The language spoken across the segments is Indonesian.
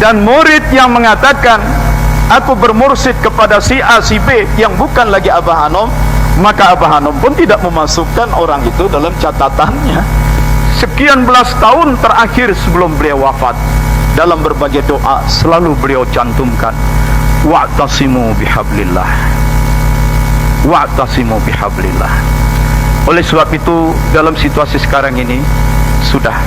Dan murid yang mengatakan aku bermursyid kepada si A si B yang bukan lagi Abah Hanom, maka Abah Hanom pun tidak memasukkan orang itu dalam catatannya. Sekian belas tahun terakhir sebelum beliau wafat, dalam berbagai doa selalu beliau cantumkan wa'tasimu bihablillah, wa'tasimu bihablillah. Oleh sebab itu dalam situasi sekarang ini, sudah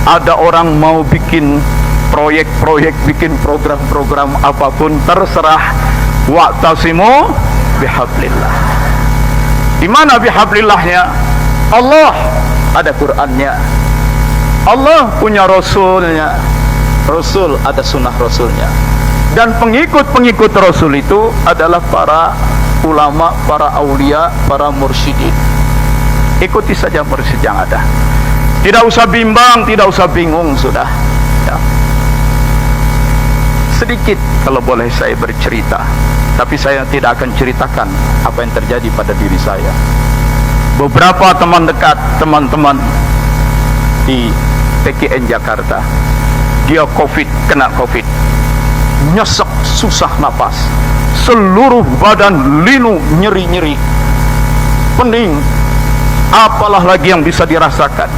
ada orang mau bikin proyek-proyek, bikin program-program apapun, terserah. Wa'tasimu bihablillah. Di mana bihablillahnya? Allah ada Qur'annya, Allah punya Rasulnya, Rasul ada sunnah Rasulnya, dan pengikut-pengikut Rasul itu adalah para ulama, para aulia, para mursyidin. Ikuti saja mursyid yang ada, tidak usah bimbang, tidak usah bingung. Sudah ya. Sedikit kalau boleh saya bercerita, tapi saya tidak akan ceritakan apa yang terjadi pada diri saya. Beberapa teman dekat, teman-teman di PKN Jakarta, dia kena COVID, nyesek, susah napas, seluruh badan linu, nyeri-nyeri, pening, apalah lagi yang bisa dirasakan.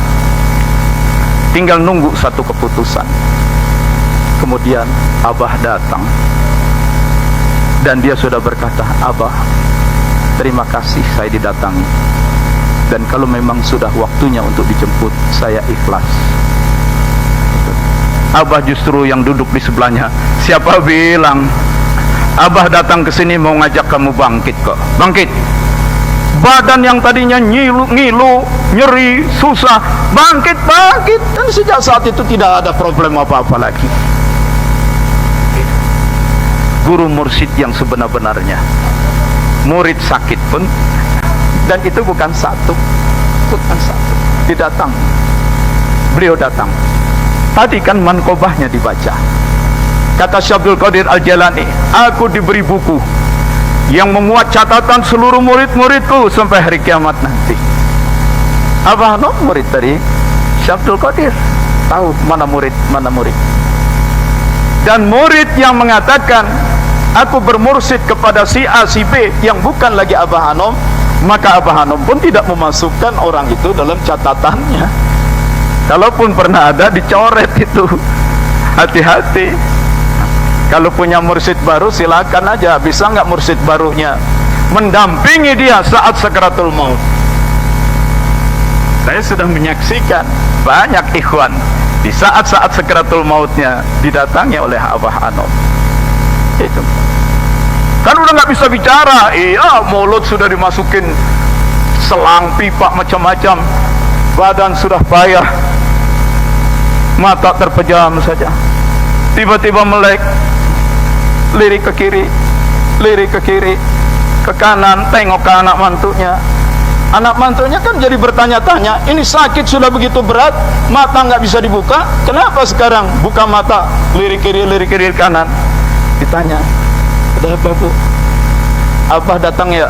Tinggal nunggu satu keputusan. Kemudian Abah datang, dan dia sudah berkata, Abah, terima kasih saya didatangi, dan kalau memang sudah waktunya untuk dijemput, saya ikhlas. Abah justru yang duduk di sebelahnya, siapa bilang Abah datang ke sini mau ngajak kamu bangkit kok? Bangkit. Badan yang tadinya ngilu, nyeri, susah, bangkit. Dan sejak saat itu tidak ada problem apa-apa lagi. Guru mursyid yang sebenar-benarnya, murid sakit pun, dan itu bukan satu, didatang, beliau datang. Tadi kan mankobahnya dibaca. Kata Syekh Abdul Qadir Al-Jalani, aku diberi buku yang memuat catatan seluruh murid-muridku sampai hari kiamat nanti. Abah Hanom murid dari Syekh Abdul Qadir, tahu mana murid. Dan murid yang mengatakan aku bermursyid kepada si A si B yang bukan lagi Abah Hanom, maka Abah Hanom pun tidak memasukkan orang itu dalam catatannya. Kalaupun pernah ada, dicoret itu. Hati-hati. Kalau punya mursyid baru, silakan aja. Bisa nggak mursyid barunya mendampingi dia saat sakaratul maut? Saya sudah menyaksikan banyak ikhwan di saat-saat sakaratul mautnya didatangi oleh Abah Hanom. Itu kan udah nggak bisa bicara. Iya, mulut sudah dimasukin selang pipa macam-macam, badan sudah payah, mata terpejam saja. Tiba-tiba melek, lirik ke kiri, ke kanan, tengok ke anak mantunya. Anak mantunya kan jadi bertanya-tanya, ini sakit sudah begitu berat, mata nggak bisa dibuka, kenapa sekarang buka mata, lirik kiri kanan? Ditanya, ada apa bu? Abah datang ya?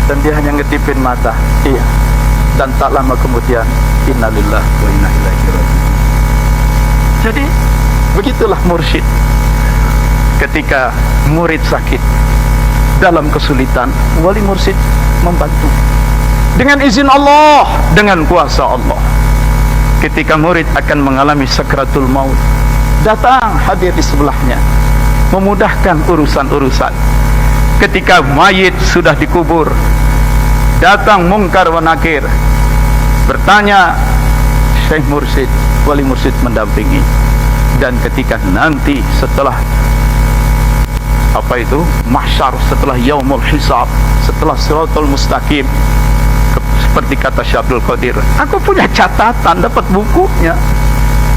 Dan dia hanya ngedipin mata. Iya. Dan tak lama kemudian, innalillahi wa inna ilaihi raji'un. Jadi begitulah mursyid. Ketika murid sakit, dalam kesulitan, wali mursyid membantu dengan izin Allah, dengan kuasa Allah. Ketika murid akan mengalami sakratul maut, datang hadir di sebelahnya, memudahkan urusan-urusan. Ketika mayit sudah dikubur, datang mungkar wa nakir, bertanya, Syekh mursyid, wali mursyid mendampingi. Dan ketika nanti setelah mahsyar, setelah yaumul hisab, setelah siratul mustaqim, seperti kata Syekh Abdul Qadir, aku punya catatan, dapat bukunya,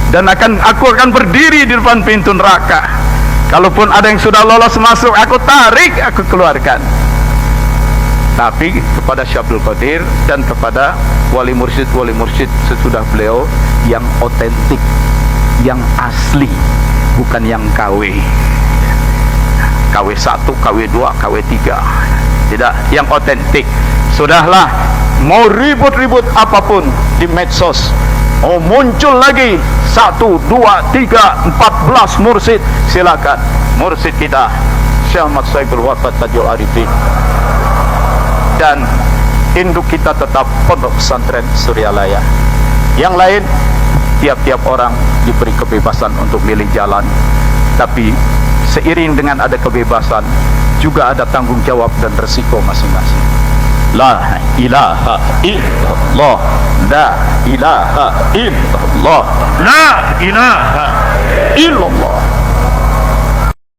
dan aku akan berdiri di depan pintu neraka. Kalaupun ada yang sudah lolos masuk, aku tarik, aku keluarkan. Tapi kepada Syekh Abdul Qadir dan kepada wali mursyid sesudah beliau yang otentik, yang asli, bukan yang KW 1, KW 2, KW 3, tidak, yang otentik. Sudahlah, mau ribut-ribut apapun di medsos, Oh, muncul lagi 1, 2, 3, 14 mursid. Silakan mursid kita Syekh Ahmad Saiful Wafat Tajul Arifin, dan induk kita tetap Pondok Pesantren Suryalaya. Yang lain, tiap-tiap orang diberi kebebasan untuk milih jalan, tapi seiring dengan ada kebebasan juga ada tanggung jawab dan resiko masing-masing. La ilaha illallah, la ilaha illallah, la ilaha illallah.